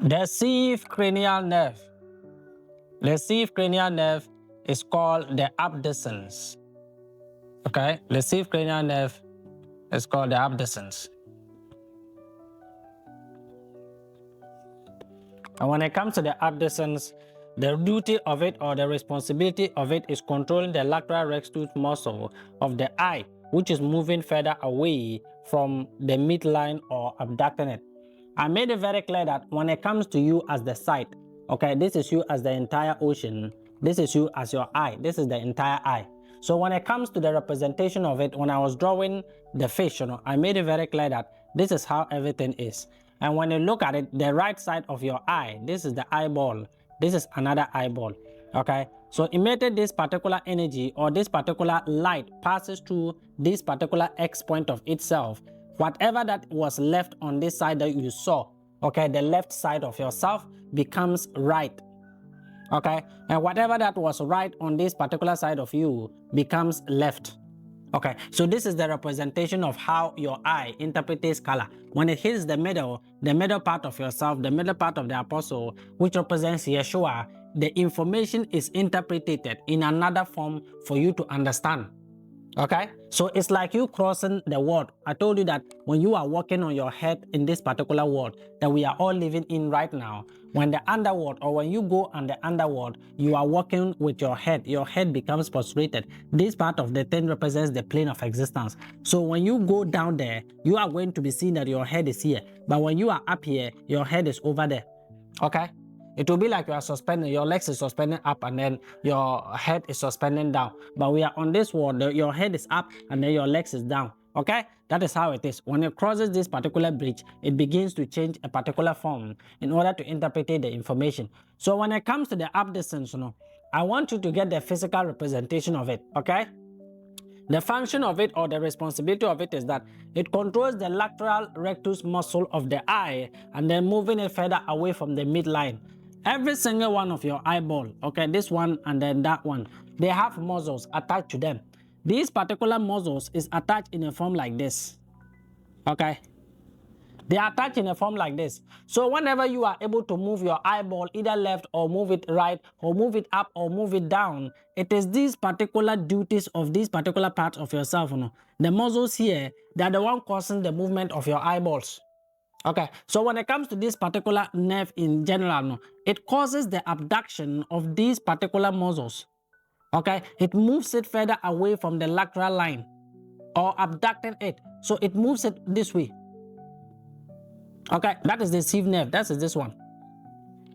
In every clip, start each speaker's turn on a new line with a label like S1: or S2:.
S1: The C cranial nerve. The C cranial nerve is called the abducens. Okay, the C cranial nerve is called the abducens. And when it comes to the abducens, the duty of it or the responsibility of it is controlling the lateral rectus muscle of the eye, which is moving further away from the midline or abducting it. I made it very clear that when it comes to you as the sight, okay, this is you as the entire ocean, this is you as your eye, this is the entire eye. So when it comes to the representation of it, when I was drawing the fish, I made it very clear that this is how everything is. And when you look at it, the right side of your eye, this is the eyeball, this is another eyeball, okay? So immediately this particular energy or this particular light passes through this particular X point of itself, whatever that was left on this side that you saw, okay, the left side of yourself becomes right, okay? And whatever that was right on this particular side of you becomes left. Okay, so this is the representation of how your eye interprets color. When it hits the middle part of yourself, the middle part of the apostle, which represents Yeshua, the information is interpreted in another form for you to understand. Okay, so it's like you crossing the world. I told you that when you are walking on your head in this particular world that we are all living in right now, when the underworld or when you go on the underworld, you are walking with your head becomes prostrated. This part of the thing represents the plane of existence. So when you go down there, you are going to be seeing that your head is here, but when you are up here, your head is over there. Okay, it will be like you are suspending, your legs is suspending up and then your head is suspending down. But we are on this world, your head is up and then your legs is down. Okay, that is how it is. When it crosses this particular bridge, it begins to change a particular form in order to interpret the information. So when it comes to the abducens, I want you to get the physical representation of it. Okay, the function of it or the responsibility of it is that it controls the lateral rectus muscle of the eye and then moving it further away from the midline. Every single one of your eyeball, okay, this one and then that one, they have muscles attached to them. These particular muscles is attached in a form like this, okay? They are attached in a form like this. So whenever you are able to move your eyeball either left or move it right or move it up or move it down, it is these particular duties of these particular parts of yourself. The muscles here, they are the one causing the movement of your eyeballs. Okay, so when it comes to this particular nerve in general, it causes the abduction of these particular muscles. Okay, it moves it further away from the lateral line or abducting it. So it moves it this way. Okay, that is the sieve nerve. That is this one.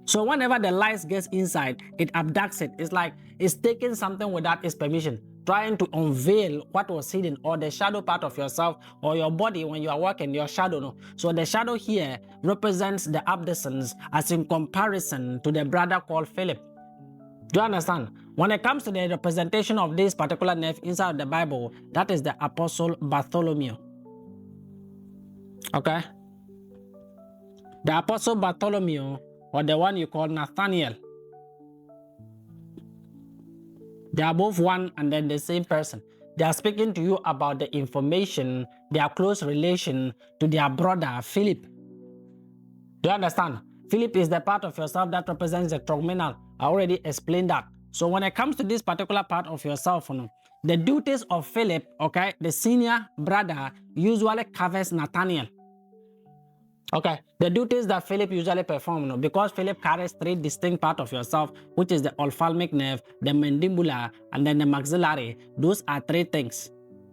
S1: So whenever the light gets inside, it abducts it. It's like it's taking something without its permission, trying to unveil what was hidden or the shadow part of yourself or your body when you are working, your shadow. No? So the shadow here represents the abducens as in comparison to the brother called Philip. Do you understand? When it comes to the representation of this particular nerve inside the Bible, that is the Apostle Bartholomew. Okay? The Apostle Bartholomew, or the one you call Nathaniel, they are both one and then the same person. They are speaking to you about the information, their close relation to their brother Philip. Do you understand? Philip is the part of yourself that represents the terminal. I already explained that. So when it comes to this particular part of yourself, the duties of Philip, okay, the senior brother usually covers Nathaniel. Okay, the duties that Philip usually performs, because Philip carries three distinct parts of yourself, which is the ophthalmic nerve, the mandibular, and then the maxillary. Those are three things.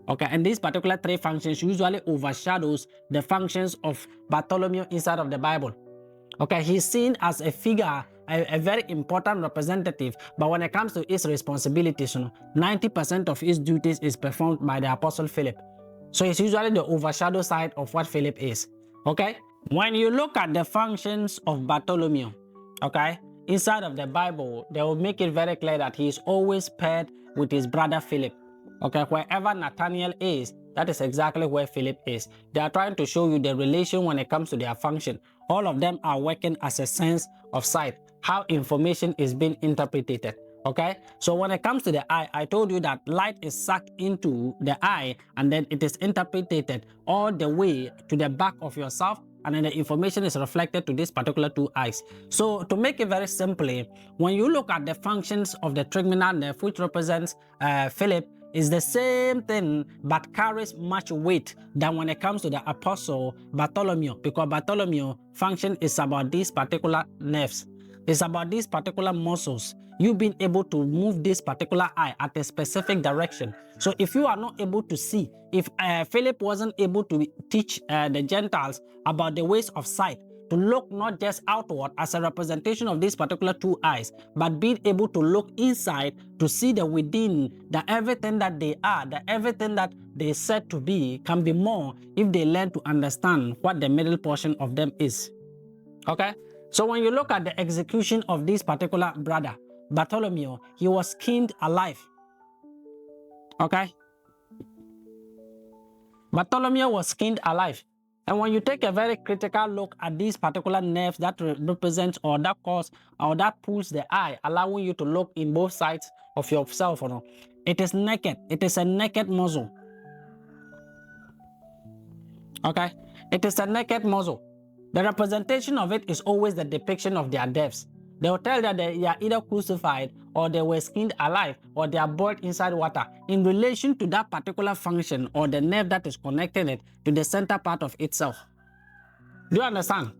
S1: Okay, and these particular three functions usually overshadows the functions of Bartholomew inside of the Bible. Okay, he's seen as a figure, a very important representative, but when it comes to his responsibilities, 90% of his duties is performed by the Apostle Philip. So it's usually the overshadow side of what Philip is. Okay? When you look at the functions of Bartholomew, okay, inside of the Bible, they will make it very clear that he is always paired with his brother Philip. Okay, wherever Nathaniel is, that is exactly where Philip is. They are trying to show you the relation when it comes to their function. All of them are working as a sense of sight, how information is being interpreted. Okay, so when it comes to the eye, I told you that light is sucked into the eye and then it is interpreted all the way to the back of yourself and then the information is reflected to these particular two eyes. So to make it very simply, when you look at the functions of the trigeminal nerve, which represents Philip, is the same thing but carries much weight than when it comes to the apostle Bartholomew, because Bartholomew function is about these particular nerves. It's about these particular muscles. You being able to move this particular eye at a specific direction. So if you are not able to see, if Philip wasn't able to teach the Gentiles about the ways of sight, to look not just outward as a representation of these particular two eyes, but being able to look inside to see the within, that everything that they are, that everything that they said to be can be more if they learn to understand what the middle portion of them is. Okay? So when you look at the execution of this particular brother, Bartholomew, he was skinned alive. Okay? Bartholomew was skinned alive. And when you take a very critical look at these particular nerves that represent or that cause or that pulls the eye, allowing you to look in both sides of yourself, it is naked. It is a naked muscle. Okay? It is a naked muscle. The representation of it is always the depiction of their deaths. They will tell that they are either crucified or they were skinned alive or they are boiled inside water in relation to that particular function or the nerve that is connecting it to the center part of itself. Do you understand?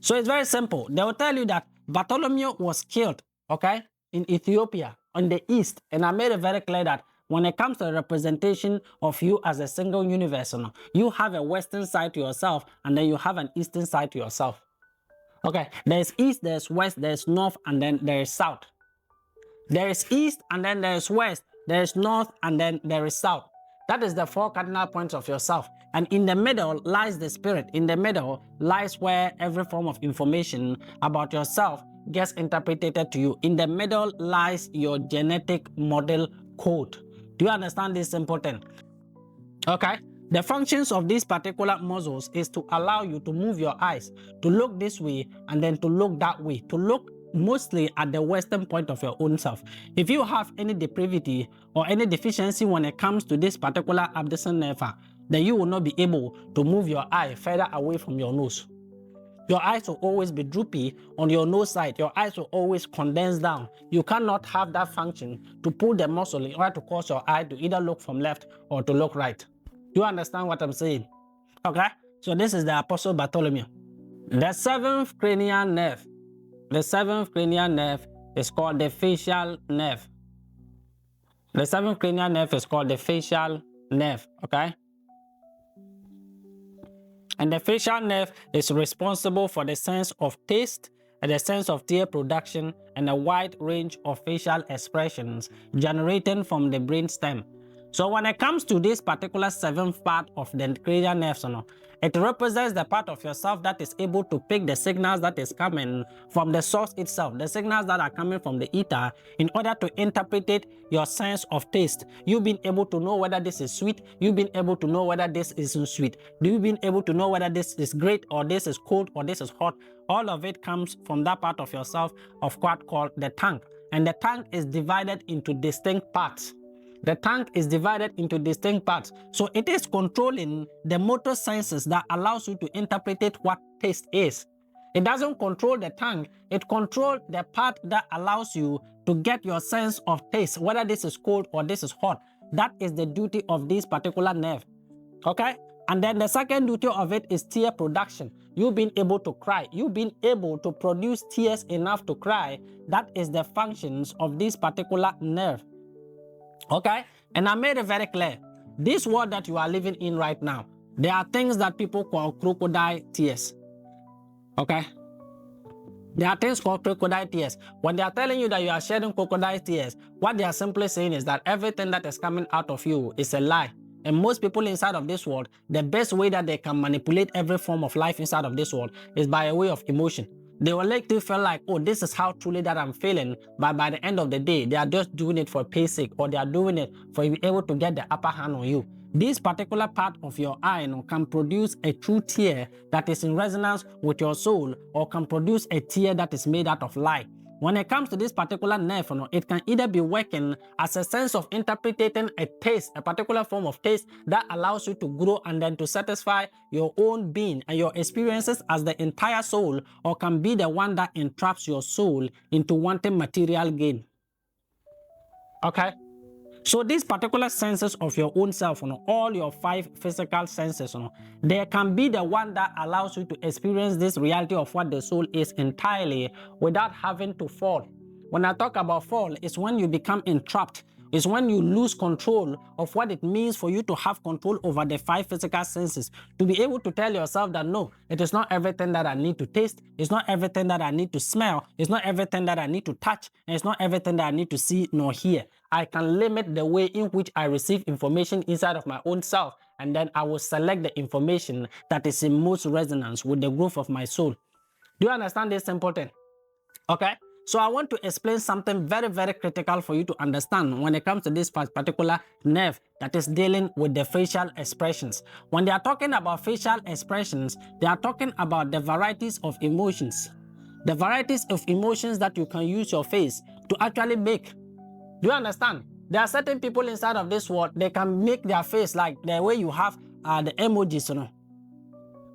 S1: So it's very simple. They will tell you that Bartholomew was killed, okay, in Ethiopia, on the east. And I made it very clear that when it comes to the representation of you as a single universe, you have a western side to yourself and then you have an eastern side to yourself. Okay, there's east, there's west, there's north, and then there is south. There is east, and then there is west, there is north, and then there is south. That is the four cardinal points of yourself. And in the middle lies the spirit. In the middle lies where every form of information about yourself gets interpreted to you. In the middle lies your genetic model code. Do you understand this simple thing? Okay? The functions of these particular muscles is to allow you to move your eyes, to look this way and then to look that way, to look mostly at the western point of your own self. If you have any depravity or any deficiency when it comes to this particular abducens nerve, then you will not be able to move your eye further away from your nose. Your eyes will always be droopy on your nose side. Your eyes will always condense down. You cannot have that function to pull the muscle in order to cause your eye to either look from left or to look right. Do you understand what I'm saying? Okay? So this is the Apostle Bartholomew. The seventh cranial nerve. The seventh cranial nerve is called the facial nerve. The seventh cranial nerve is called the facial nerve. Okay? And the facial nerve is responsible for the sense of taste and the sense of tear production and a wide range of facial expressions generated from the brain stem. So when it comes to this particular seventh part of the cranial nerves, it represents the part of yourself that is able to pick the signals that is coming from the source itself, the signals that are coming from the ether, in order to interpret your sense of taste. You've been able to know whether this is sweet. You've been able to know whether this isn't sweet. You've been able to know whether this is great or this is cold or this is hot. All of it comes from that part of yourself of what called the tongue. And the tongue is divided into distinct parts. The tongue is divided into distinct parts. So it is controlling the motor senses that allows you to interpret what taste is. It doesn't control the tongue. It controls the part that allows you to get your sense of taste, whether this is cold or this is hot. That is the duty of this particular nerve. Okay? And then the second duty of it is tear production. You've been able to cry. You've been able to produce tears enough to cry. That is the functions of this particular nerve. Okay? And I made it very clear. This world that you are living in right now, there are things that people call crocodile tears. Okay? There are things called crocodile tears. When they are telling you that you are shedding crocodile tears, what they are simply saying is that everything that is coming out of you is a lie. And most people inside of this world, the best way that they can manipulate every form of life inside of this world is by a way of emotion. They will make you feel like, oh, this is how truly that I'm feeling. But by the end of the day, they are just doing it for pay's sake, or they are doing it for you able to get the upper hand on you. This particular part of your eye can produce a true tear that is in resonance with your soul, or can produce a tear that is made out of lie. when it comes to this particular nerve, it can either be working as a sense of interpreting a taste, a particular form of taste that allows you to grow and then to satisfy your own being and your experiences as the entire soul, or can be the one that entraps your soul into wanting material gain. Okay? So these particular senses of your own self, all your 5 physical senses, they can be the one that allows you to experience this reality of what the soul is entirely without having to fall. When I talk about fall, it's when you become entrapped. It's when you lose control of what it means for you to have control over the 5 physical senses. To be able to tell yourself that no, it is not everything that I need to taste. It's not everything that I need to smell. It's not everything that I need to touch. And it's not everything that I need to see nor hear. I can limit the way in which I receive information inside of my own self, and then I will select the information that is in most resonance with the growth of my soul. Do you understand this simple thing? Okay? So I want to explain something very, very critical for you to understand when it comes to this particular nerve that is dealing with the facial expressions. When they are talking about facial expressions, they are talking about the varieties of emotions. The varieties of emotions that you can use your face to actually make. Do you understand? There are certain people inside of this world, they can make their face like the way you have the emojis,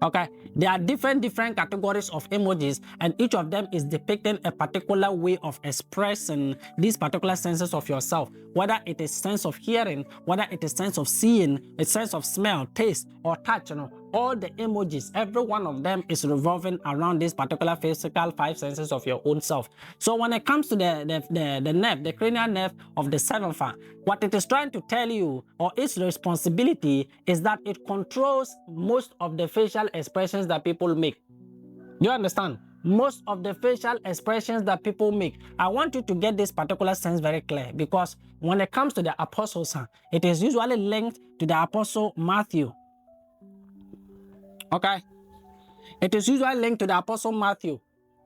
S1: Okay, there are different categories of emojis, and each of them is depicting a particular way of expressing these particular senses of yourself, whether it is sense of hearing, whether it is sense of seeing, a sense of smell, taste, or touch. All the emojis, every one of them is revolving around this particular physical 5 senses of your own self. So when it comes to the nerve, the cranial nerve of the 7th, what it is trying to tell you, or its responsibility, is that it controls most of the facial expressions that people make. Do you understand? Most of the facial expressions that people make. I want you to get this particular sense very clear, because when it comes to the apostles, it is usually linked to the apostle Matthew. Okay? It is usually linked to the apostle Matthew.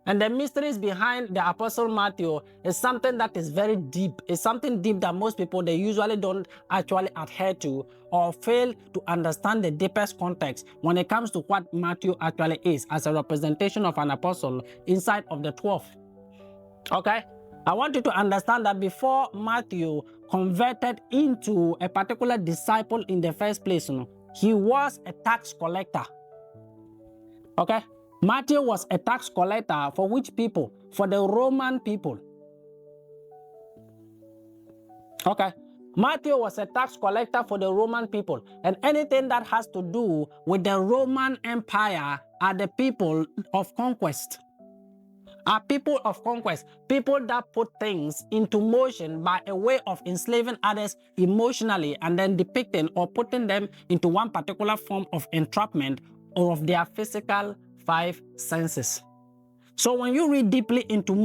S1: And the mysteries behind the apostle Matthew is something that is very deep. It's something deep that most people, they usually don't actually adhere to, or fail to understand the deepest context when it comes to what Matthew actually is as a representation of an apostle inside of the 12. Okay? I want you to understand that before Matthew converted into a particular disciple in the first place, he was a tax collector. Okay? Matthew was a tax collector for which people? For the Roman people. Okay. Matthew was a tax collector for the Roman people. And anything that has to do with the Roman Empire are the people of conquest. Are people of conquest. People that put things into motion by a way of enslaving others emotionally and then depicting or putting them into one particular form of entrapment or of their physical 5 senses. So when you read deeply into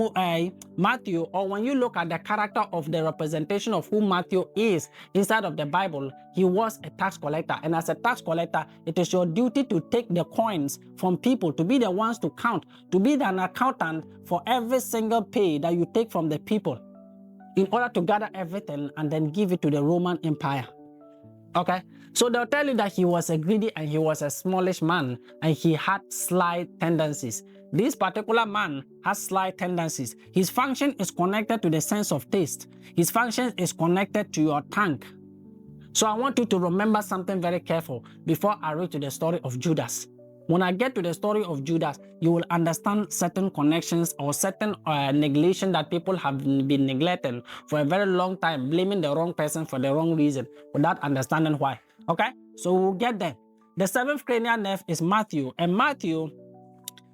S1: Matthew, or when you look at the character of the representation of who Matthew is inside of the Bible, he was a tax collector. And as a tax collector, it is your duty to take the coins from people, to be the ones to count, to be an accountant for every single pay that you take from the people, in order to gather everything and then give it to the Roman Empire. Okay, so they'll tell you that he was a greedy and he was a smallish man and he had sly tendencies. This particular man has sly tendencies. His function is connected to the sense of taste. His function is connected to your tongue. So I want you to remember something very careful before I read to the story of Judas. When I get to the story of Judas, you will understand certain connections or certain neglection that people have been neglecting for a very long time, blaming the wrong person for the wrong reason without understanding why. Okay? So we'll get there. The 7th cranial nerve is Matthew, and Matthew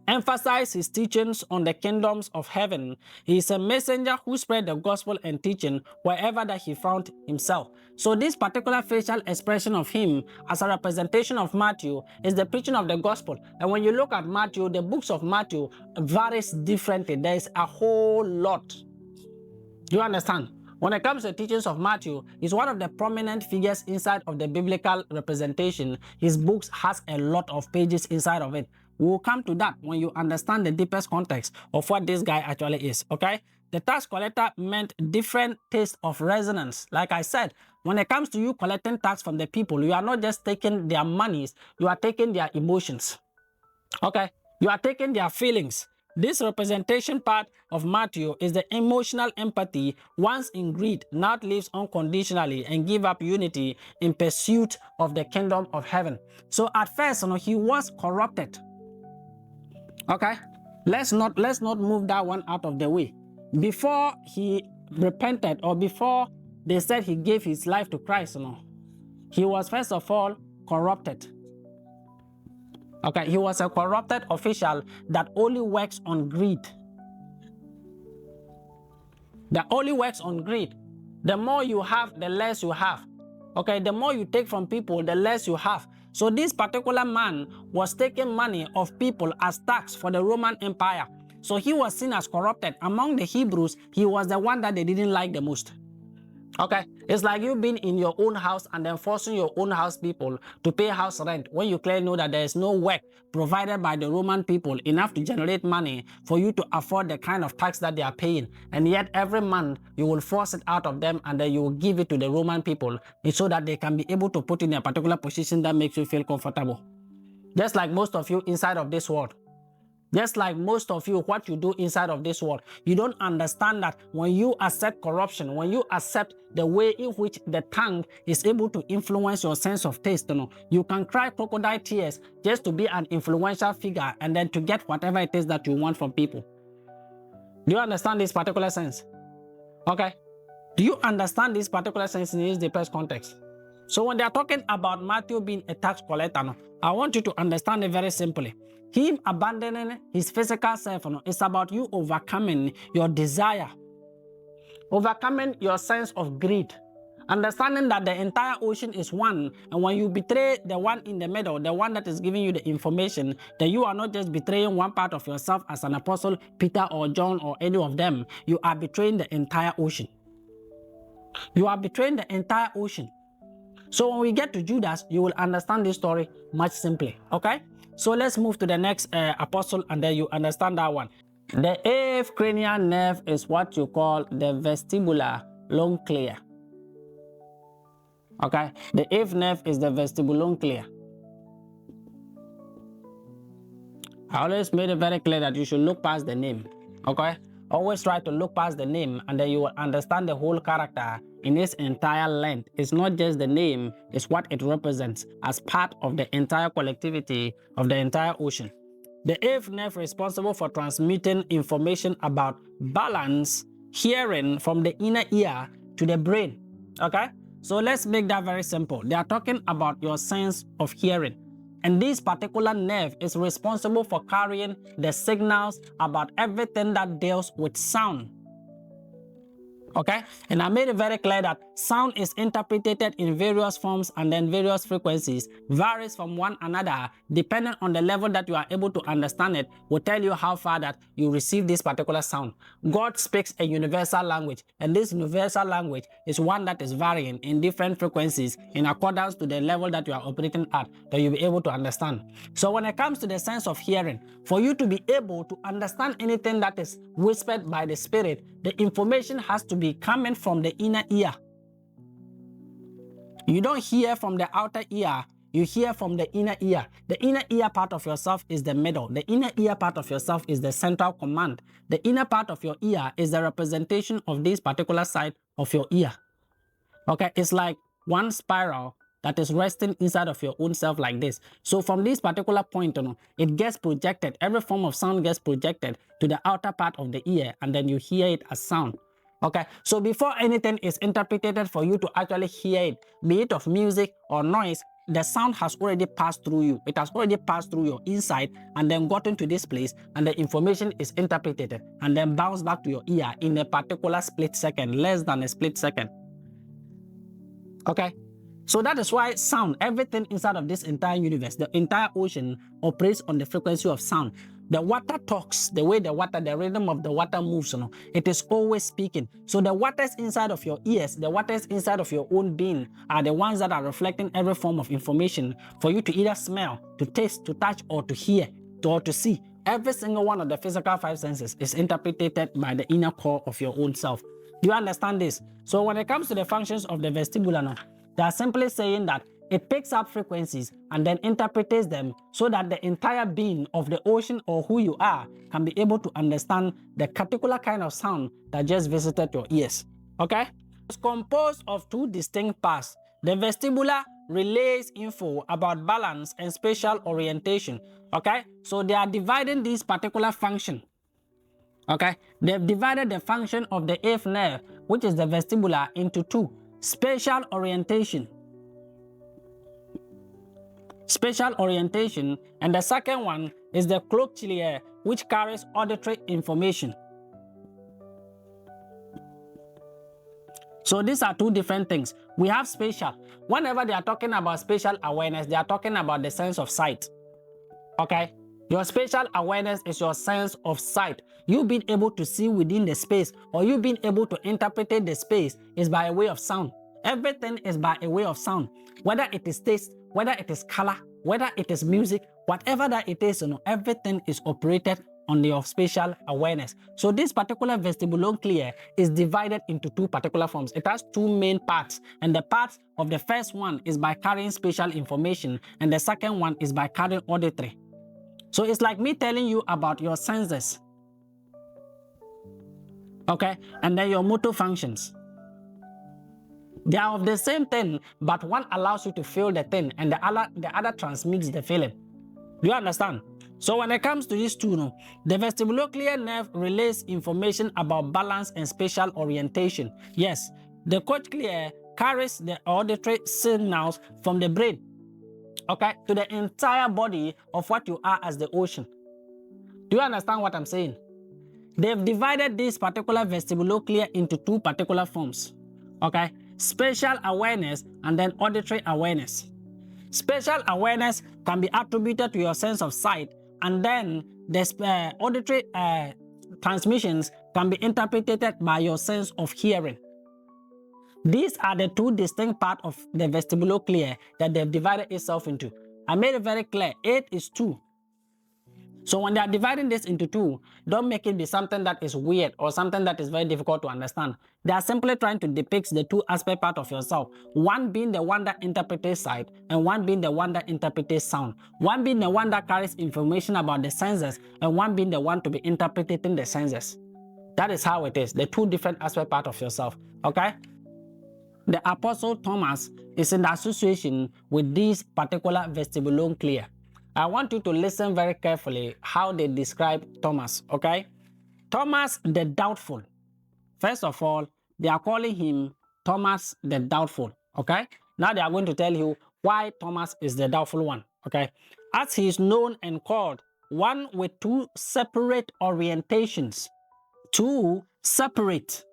S1: emphasized his teachings on the kingdoms of heaven. He is a messenger who spread the gospel and teaching wherever that he found himself. So this particular facial expression of him as a representation of Matthew is the preaching of the gospel. And when you look at Matthew, the books of Matthew varies differently. There is a whole lot. Do you understand? When it comes to the teachings of Matthew, he's one of the prominent figures inside of the biblical representation. His books has a lot of pages inside of it. We'll come to that when you understand the deepest context of what this guy actually is, okay? The tax collector meant different taste of resonance. Like I said, when it comes to you collecting tax from the people, you are not just taking their monies, you are taking their emotions, okay? You are taking their feelings. This representation part of Matthew is the emotional empathy. Once in greed, now lives unconditionally and give up unity in pursuit of the kingdom of heaven. So at first, he was corrupted. Okay, let's not move that one out of the way. Before he repented, or before they said he gave his life to Christ, he was first of all corrupted. Okay, he was a corrupted official that only works on greed. That only works on greed. The more you have, the less you have. Okay, the more you take from people, the less you have. So this particular man was taking money of people as tax for the Roman Empire. So he was seen as corrupted. Among the Hebrews, he was the one that they didn't like the most. Okay, it's like you being in your own house and then forcing your own house people to pay house rent when you clearly know that there is no work provided by the Roman people enough to generate money for you to afford the kind of tax that they are paying. And yet every month you will force it out of them and then you will give it to the Roman people so that they can be able to put in a particular position that makes you feel comfortable. Just like most of you inside of this world. Just like most of you, what you do inside of this world, you don't understand that when you accept corruption, when you accept the way in which the tongue is able to influence your sense of taste, you can cry crocodile tears just to be an influential figure and then to get whatever it is that you want from people. Do you understand this particular sense? Okay. Do you understand this particular sense in this depressed context? So when they are talking about Matthew being a tax collector, I want you to understand it very simply. Him abandoning his physical self is about you overcoming your desire, overcoming your sense of greed, understanding that the entire ocean is one, and when you betray the one in the middle, the one that is giving you the information, then you are not just betraying one part of yourself as an apostle, Peter or John or any of them, you are betraying the entire ocean. You are betraying the entire ocean. So when we get to Judas, you will understand this story much simply, okay? So let's move to the next apostle and then you understand that one. The eighth cranial nerve is what you call the vestibular nucleus. Okay, the eighth nerve is the vestibular nucleus. I always made it very clear that you should look past the name, okay? Always try to look past the name and then you will understand the whole character in its entire length. It's not just the name, it's what it represents as part of the entire collectivity of the entire ocean. The eighth nerve responsible for transmitting information about balance, hearing from the inner ear to the brain, okay? So let's make that very simple. They are talking about your sense of hearing. And this particular nerve is responsible for carrying the signals about everything that deals with sound. Okay, and I made it very clear that sound is interpreted in various forms and then various frequencies, varies from one another, depending on the level that you are able to understand it, will tell you how far that you receive this particular sound. God speaks a universal language, and this universal language is one that is varying in different frequencies in accordance to the level that you are operating at, that you'll be able to understand. So when it comes to the sense of hearing, for you to be able to understand anything that is whispered by the Spirit, the information has to be coming from the inner ear. You don't hear from the outer ear, you hear from the inner ear. The inner ear part of yourself is the middle. The inner ear part of yourself is the central command. The inner part of your ear is the representation of this particular side of your ear. Okay, it's like one spiral that is resting inside of your own self like this. So from this particular point, it gets projected. Every form of sound gets projected to the outer part of the ear, and then you hear it as sound. Okay, so before anything is interpreted for you to actually hear it, be it of music or noise, the sound has already passed through you. It has already passed through your inside and then gotten to this place, and the information is interpreted and then bounced back to your ear in a particular split second, less than a split second. Okay, so that is why sound, everything inside of this entire universe, the entire ocean operates on the frequency of sound. The water talks, the way the rhythm of the water moves, it is always speaking. So the waters inside of your ears, the waters inside of your own being are the ones that are reflecting every form of information for you to either smell, to taste, to touch, or to hear, or to see. Every single one of the physical five senses is interpreted by the inner core of your own self. Do you understand this? So when it comes to the functions of the vestibular, they are simply saying that it picks up frequencies and then interprets them so that the entire being of the ocean or who you are can be able to understand the particular kind of sound that just visited your ears. Okay? It's composed of two distinct parts. The vestibular relays info about balance and spatial orientation. Okay? So they are dividing this particular function. Okay? They've divided the function of the eighth nerve, which is the vestibular, into two. Spatial orientation. Spatial orientation, and the second one is the cochlear, which carries auditory information. So these are two different things. We have spatial. Whenever they are talking about spatial awareness, they are talking about the sense of sight. Okay? Your spatial awareness is your sense of sight. You being able to see within the space, or you being able to interpret the space, is by a way of sound. Everything is by a way of sound. Whether it is taste, whether it is color, whether it is music, whatever that it is, everything is operated on your spatial awareness. So this particular vestibulonuclear is divided into two particular forms. It has two main parts, and the part of the first one is by carrying spatial information, and the second one is by carrying auditory. So it's like me telling you about your senses, okay, and then your motor functions. They are of the same thing, but one allows you to feel the thing, and the other transmits the feeling. Do you understand? So when it comes to these two, the vestibulonuclear nerve relays information about balance and spatial orientation. Yes, the cochlear carries the auditory signals from the brain, okay, to the entire body of what you are as the ocean. Do you understand what I'm saying? They've divided this particular vestibulonuclear into two particular forms, okay? Spatial awareness and then auditory awareness. Spatial awareness can be attributed to your sense of sight, and then the auditory transmissions can be interpreted by your sense of hearing. These are the two distinct parts of the vestibulonuclear that they've divided itself into. I made it very clear, 8 is 2. So when they are dividing this into two, don't make it be something that is weird or something that is very difficult to understand. They are simply trying to depict the two aspect part of yourself. One being the one that interprets sight, and one being the one that interprets sound. One being the one that carries information about the senses, and one being the one to be interpreting the senses. That is how it is, the two different aspect part of yourself, okay? The Apostle Thomas is in association with this particular vestibulonuclear. I want you to listen very carefully how they describe Thomas, okay? Thomas the Doubtful. First of all, they are calling him Thomas the Doubtful, okay? Now they are going to tell you why Thomas is the doubtful one, okay? As he is known and called, one with two separate orientations. Two separate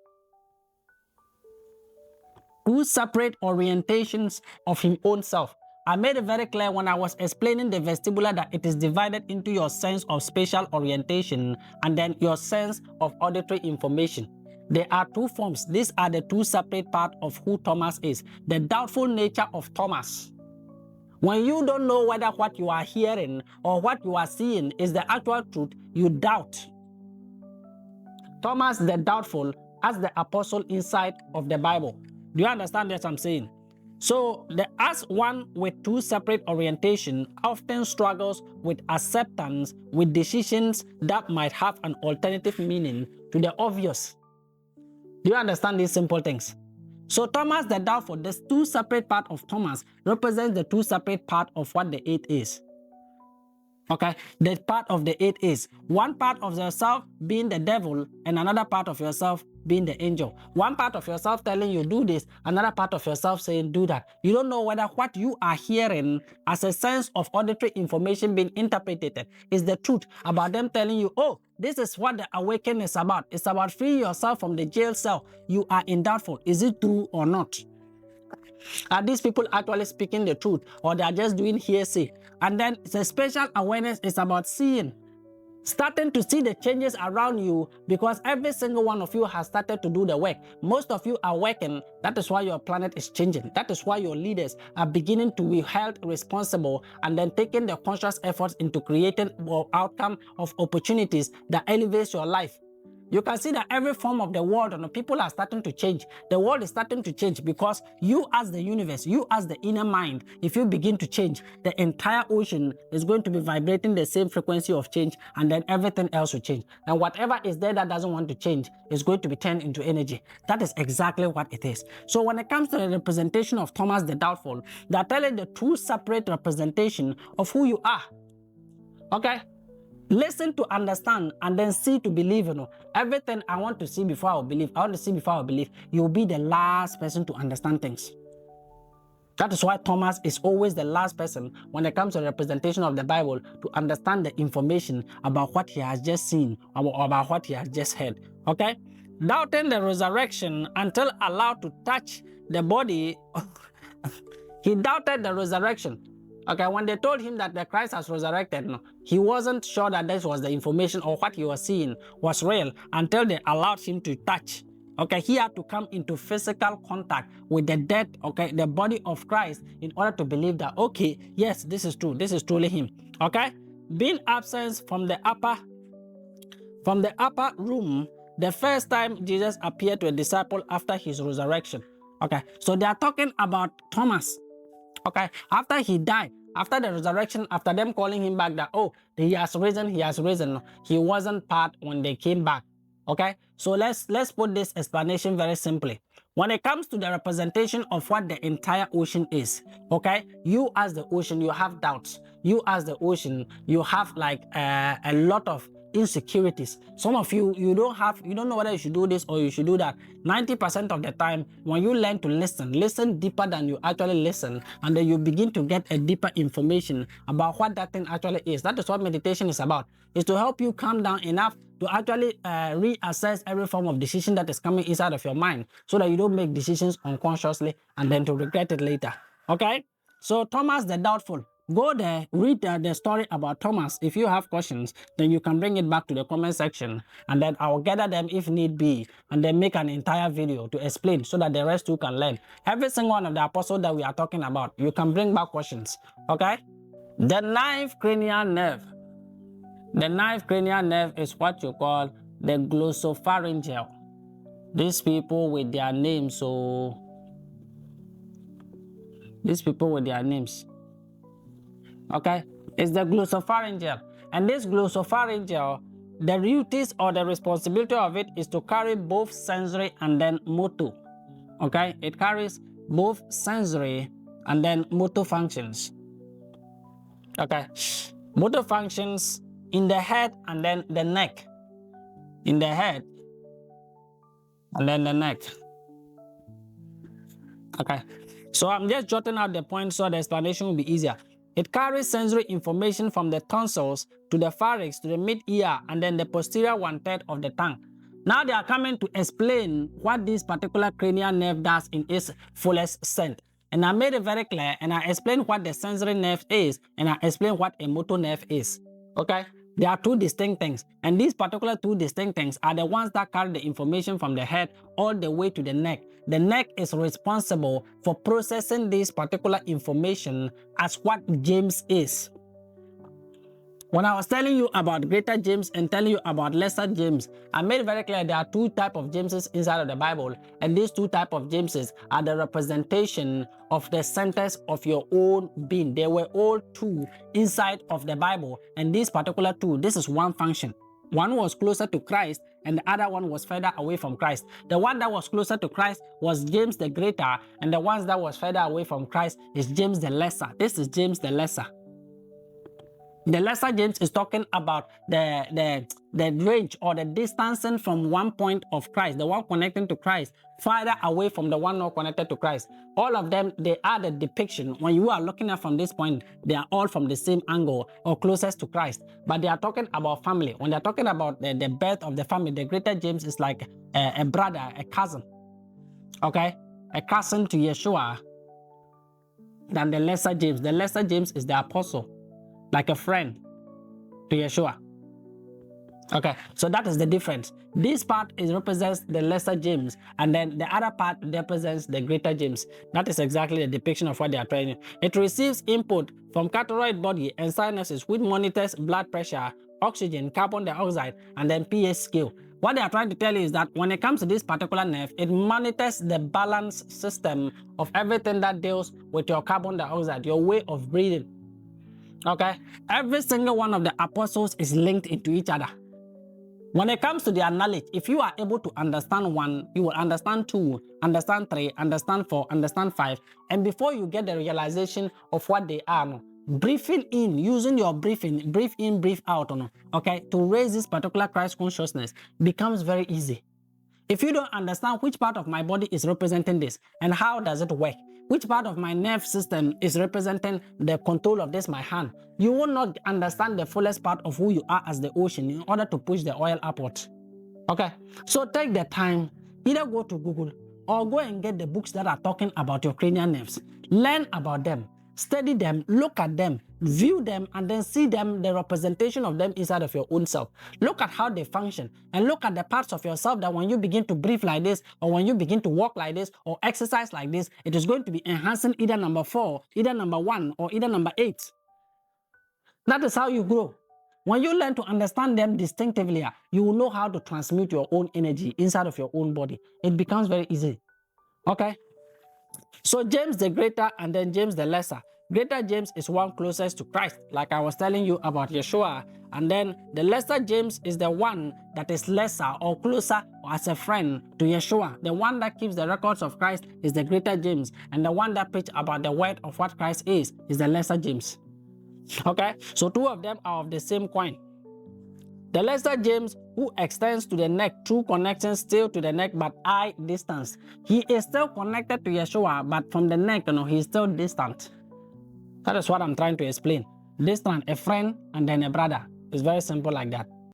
S1: orientations of his own self. I made it very clear when I was explaining the vestibular that it is divided into your sense of spatial orientation and then your sense of auditory information. There are two forms. These are the two separate parts of who Thomas is. The doubtful nature of Thomas. When you don't know whether what you are hearing or what you are seeing is the actual truth, you doubt. Thomas the Doubtful as the apostle inside of the Bible. Do you understand what I'm saying? So, as one with two separate orientation often struggles with acceptance with decisions that might have an alternative meaning to the obvious. Do you understand these simple things? So Thomas the Doubtful, the two separate parts of Thomas represents the two separate parts of what the 8 is. Okay, the part of the 8 is one part of yourself being the devil and another part of yourself being the angel. One part of yourself telling you do this, another part of yourself saying do that. You don't know whether what you are hearing as a sense of auditory information being interpreted is the truth about them telling you, oh, this is what the awakening is about. It's about freeing yourself from the jail cell. You are in doubtful. Is it true or not? Are these people actually speaking the truth, or they are just doing hearsay? And then the spatial awareness is about seeing, starting to see the changes around you, because every single one of you has started to do the work. Most of you are working. That is why your planet is changing. That is why your leaders are beginning to be held responsible and then taking the conscious efforts into creating an outcome of opportunities that elevates your life. You can see that every form of the world, people are starting to change. The world is starting to change because you as the universe, you as the inner mind, if you begin to change, the entire ocean is going to be vibrating the same frequency of change, and then everything else will change. And whatever is there that doesn't want to change is going to be turned into energy. That is exactly what it is. So when it comes to the representation of Thomas the Doubtful, they're telling the two separate representation of who you are. Okay? Listen to understand and then see to believe. Everything I want to see before I will believe. I want to see before I will believe. You'll be the last person to understand things. That is why Thomas is always the last person when it comes to the representation of the Bible to understand the information about what he has just seen or about what he has just heard. Okay? Doubting the resurrection until allowed to touch the body. He doubted the resurrection. Okay, when they told him that the Christ has resurrected, he wasn't sure that this was the information or what he was seeing was real until they allowed him to touch. Okay, he had to come into physical contact with the dead, okay, the body of Christ in order to believe that, okay, yes, this is true. This is truly him. Okay, being absent from the upper room the first time Jesus appeared to a disciple after his resurrection. Okay, so they are talking about Thomas. Okay, after he died, after the resurrection, after them calling him back that, oh, he has risen, he wasn't part when they came back. Okay, so let's put this explanation very simply. When it comes to the representation of what the entire ocean is, okay, you as the ocean, you have doubts. You as the ocean, you have like a lot of insecurities. Some of you don't know whether you should do this or you should do that. 90% of the time, when you learn to listen deeper than you actually listen, and then you begin to get a deeper information about what that thing actually is. That is what meditation is about. It's to help you calm down enough to actually reassess every form of decision that is coming inside of your mind, so that you don't make decisions unconsciously and then to regret it later. Okay, so Thomas the Doubtful. Go there, read the story about Thomas. If you have questions, then you can bring it back to the comment section, and then I'll gather them if need be, and then make an entire video to explain so that the rest too can learn. Every single one of the apostles that we are talking about, you can bring back questions. Okay? The ninth cranial nerve. The ninth cranial nerve is what you call the glossopharyngeal. These people with their names, okay, it's the glossopharyngeal. And this glossopharyngeal, the duties or the responsibility of it is to carry both sensory and then motor. Okay, it carries both sensory and then motor functions. Okay, motor functions in the head and then the neck. In the head and then the neck. Okay, so I'm just jotting out the points so the explanation will be easier. It carries sensory information from the tonsils to the pharynx to the mid-ear and then the posterior 1/3 of the tongue. Now they are coming to explain what this particular cranial nerve does in its fullest sense. And I made it very clear, and I explained what the sensory nerve is, and I explained what a motor nerve is. Okay? There are two distinct things, and these particular two distinct things are the ones that carry the information from the head all the way to the neck. The neck is responsible for processing this particular information as what James is. When I was telling you about greater James and telling you about lesser James, I made it very clear there are two types of Jameses inside of the Bible, and these two types of Jameses are the representation of the centers of your own being. They were all two inside of the Bible, and this particular two, this is one function. One was closer to Christ and the other one was further away from Christ. The one that was closer to Christ was James the Greater, and the ones that was further away from Christ is James the Lesser. This is James the Lesser. The lesser James is talking about the range or the distancing from one point of Christ, the one connecting to Christ, farther away from the one not connected to Christ. All of them, they are the depiction. When you are looking at from this point, they are all from the same angle or closest to Christ. But they are talking about family. When they're talking about the birth of the family, the greater James is like a brother, a cousin. Okay? A cousin to Yeshua than the lesser James. The lesser James is the apostle, like a friend to Yeshua. Okay, so that is the difference. This part represents the lesser James, and then the other part represents the greater James. That is exactly the depiction of what they are trying. It receives input from cathode body and sinuses, which monitors blood pressure, oxygen, carbon dioxide, and then pH scale. What they are trying to tell you is that when it comes to this particular nerve, it monitors the balance system of everything that deals with your carbon dioxide, your way of breathing. Okay? Every single one of the apostles is linked into each other. When it comes to their knowledge, if you are able to understand 1, you will understand 2, understand 3, understand 4, understand 5. And before you get the realization of what they are, breathing in, using your breathing, breathe in, breathe out, okay, to raise this particular Christ consciousness becomes very easy. If you don't understand which part of my body is representing this and how does it work, which part of my nerve system is representing the control of this, my hand, you will not understand the fullest part of who you are as the ocean in order to push the oil upward. Okay, so take the time, either go to Google or go and get the books that are talking about your cranial nerves. Learn about them, study them, look at them, view them, and then see them, the representation of them inside of your own self. Look at how they function and look at the parts of yourself that when you begin to breathe like this, or when you begin to walk like this, or exercise like this, it is going to be enhancing either number 4, either number 1, or either number 8. That is how you grow. When you learn to understand them distinctively, you will know how to transmute your own energy inside of your own body. It becomes very easy. Okay? So James the Greater and then James the Lesser. Greater James is one closest to Christ, like I was telling you about Yeshua. And then the Lesser James is the one that is lesser or closer or as a friend to Yeshua. The one that keeps the records of Christ is the Greater James. And the one that preaches about the word of what Christ is the Lesser James. Okay, so 2 of them are of the same coin. The Lesser James, who extends to the neck through connection still to the neck but eye distance. He is still connected to Yeshua, but from the neck, he's still distant. That is what I'm trying to explain. Distant, a friend and then a brother. It's very simple like that.